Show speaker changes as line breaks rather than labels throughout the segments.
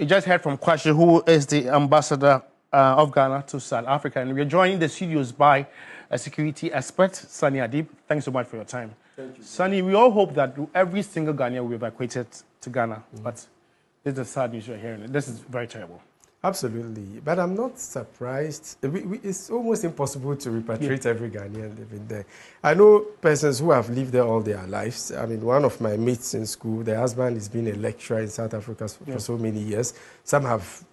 You just heard from Kwashi, who is the ambassador of Ghana to South Africa. And we're joined in the studios by a security expert, Sunny Adib. Thanks so much for your time.
Thank you.
Sunny, we all hope that every single Ghanaian will be evacuated to Ghana. But this is the sad news you're hearing. This is very terrible.
Absolutely. But I'm not surprised. It's almost impossible to repatriate every Ghanaian living there. I know persons who have lived there all their lives. I mean, one of my mates in school, the husband has been a lecturer in South Africa for so many years. Some have,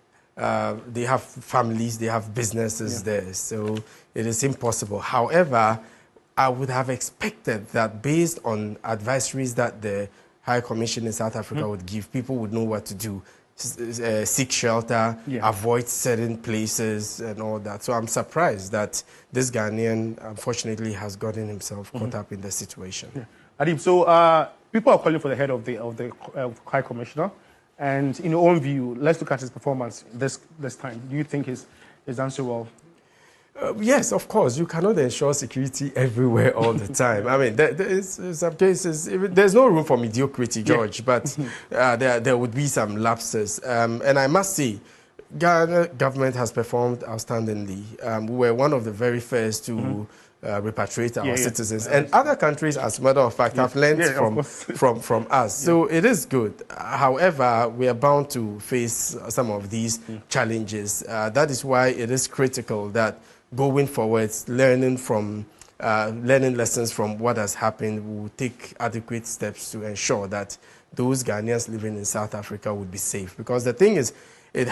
they have families, they have businesses there. So it is impossible. However, I would have expected that based on advisories that the High Commission in South Africa would give, people would know what to do. Seek shelter, avoid certain places and all that. So I'm surprised that this Ghanaian, unfortunately, has gotten himself caught up in the situation.
Adib, so people are calling for the head of the High Commissioner. And in your own view, let's look at his performance this time. Do you think he's done so well?
Yes, of course. You cannot ensure security everywhere all the time. I mean, there is some cases, there's no room for mediocrity, George, but there would be some lapses. And I must say, Ghana government has performed outstandingly. We were one of the very first to repatriate our citizens. And other countries, as a matter of fact, have learned from us. So it is good. However, we are bound to face some of these challenges. That is why it is critical that going forward, learning lessons from what has happened, we will take adequate steps to ensure that those Ghanaians living in South Africa would be safe. Because the thing is, it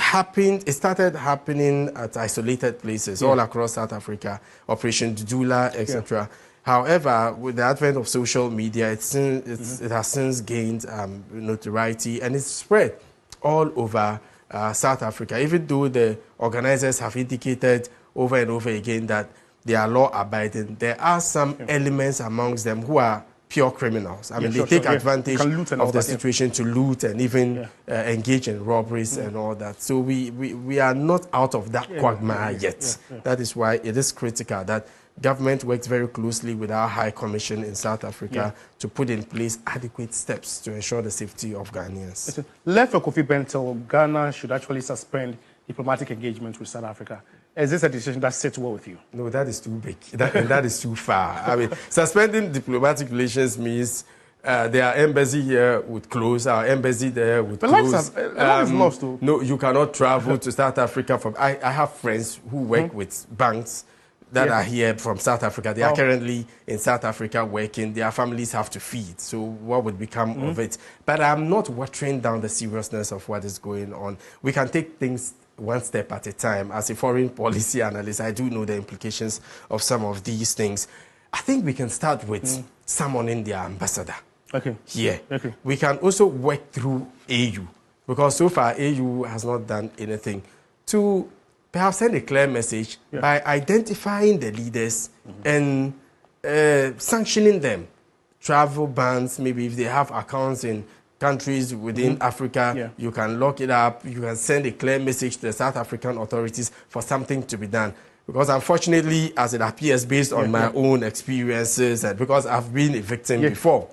started happening at isolated places all across South Africa, Operation Dudula, etc. However, with the advent of social media, it has since gained notoriety and it's spread all over South Africa, even though the organizers have indicated over and over again that they are law-abiding. There are some elements amongst them who are pure criminals. I mean, they take advantage of the situation to loot and even engage in robberies and all that. So we are not out of that quagmire yet. That is why it is critical that government works very closely with our High Commission in South Africa to put in place adequate steps to ensure the safety of Ghanaians.
Left for Kofi Bentil, Ghana should actually suspend diplomatic engagement with South Africa. Is this a decision that sits well with you?
No, that is too big. That is too far. I mean, suspending diplomatic relations means their embassy here would close, our embassy there would close. No, you cannot travel to South Africa. I have friends who work with banks that are here from South Africa. They are currently in South Africa working. Their families have to feed. So what would become of it? But I'm not watering down the seriousness of what is going on. We can take things one step at a time. As a foreign policy analyst, I do know the implications of some of these things. I think we can start with summoning their ambassador. We can also work through AU, because so far AU has not done anything to perhaps send a clear message by identifying the leaders and sanctioning them. Travel bans, maybe if they have accounts in countries within Africa, you can lock it up, you can send a clear message to the South African authorities for something to be done. Because unfortunately, as it appears based on my own experiences, and because I've been a victim before.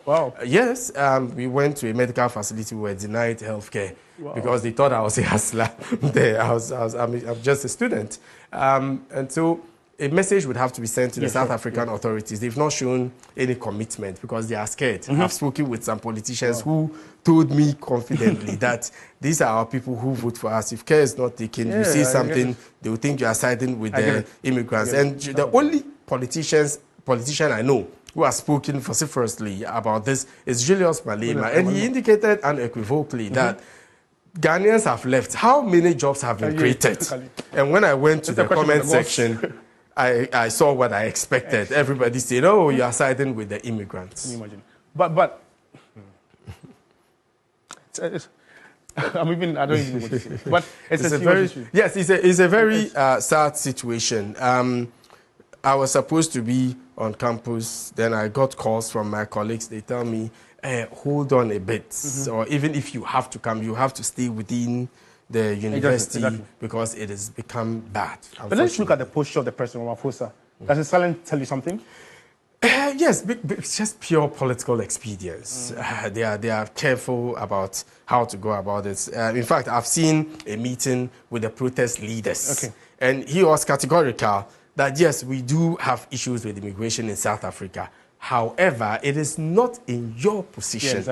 Yes, we went to a medical facility, we were denied healthcare because they thought I was a hustler there. I'm just a student. And so a message would have to be sent to the South African authorities. They've not shown any commitment because they are scared. I've spoken with some politicians who told me confidently that these are our people who vote for us. If care is not taken, you say something, they will think you are siding with the immigrants. And the only politician I know who has spoken vociferously about this is Julius Malema. And he indicated unequivocally that Ghanaians have left. How many jobs have been created? And when I went to the comment section, I saw what I expected. Everybody said, oh, you are siding with the immigrants.
Can you imagine? But I don't even know what to say. But it's a very issue.
Yes, it's a very sad situation. I was supposed to be on campus. Then I got calls from my colleagues. They tell me, hold on a bit. Or even if you have to come, you have to stay within the university because it has become bad.
But let's look at the posture of the president, Ramaphosa. Does his silence tell you something?
Yes, it's just pure political expedience. They are careful about how to go about it. In fact, I've seen a meeting with the protest leaders, and he was categorical that yes, we do have issues with immigration in South Africa. However, it is not in your position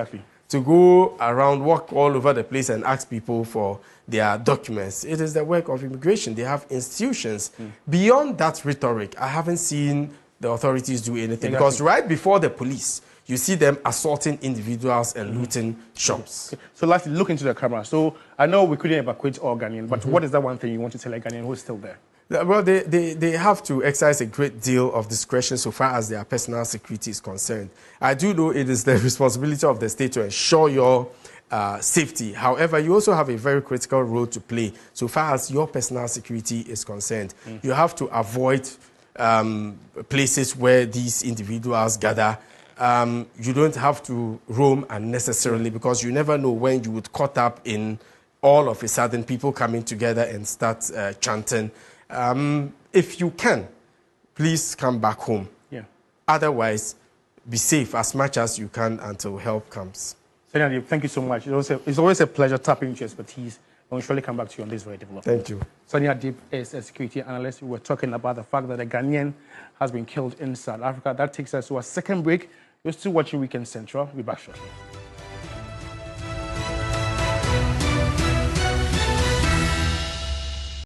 to go around, walk all over the place and ask people for their documents. It is the work of immigration. They have institutions. Beyond that rhetoric, I haven't seen the authorities do anything. Because right before the police, you see them assaulting individuals and looting shops.
So lastly, look into the camera. So I know we couldn't evacuate all Ghanaians, but what is that one thing you want to tell a Ghanaian who's still there?
Well, they have to exercise a great deal of discretion so far as their personal security is concerned. I do know it is the responsibility of the state to ensure your safety. However, you also have a very critical role to play so far as your personal security is concerned. You have to avoid places where these individuals gather. You don't have to roam unnecessarily because you never know when you would caught up in all of a sudden people coming together and start chanting. If you can, please come back home. Otherwise, be safe as much as you can until help comes.
Senator, thank you so much. It's always a pleasure tapping into your expertise. And we'll surely come back to you on this very development.
Thank you.
Sonia Deep is a security analyst. We were talking about the fact that a Ghanaian has been killed in South Africa. That takes us to our second break. You're still watching Weekend Central. We'll be back shortly.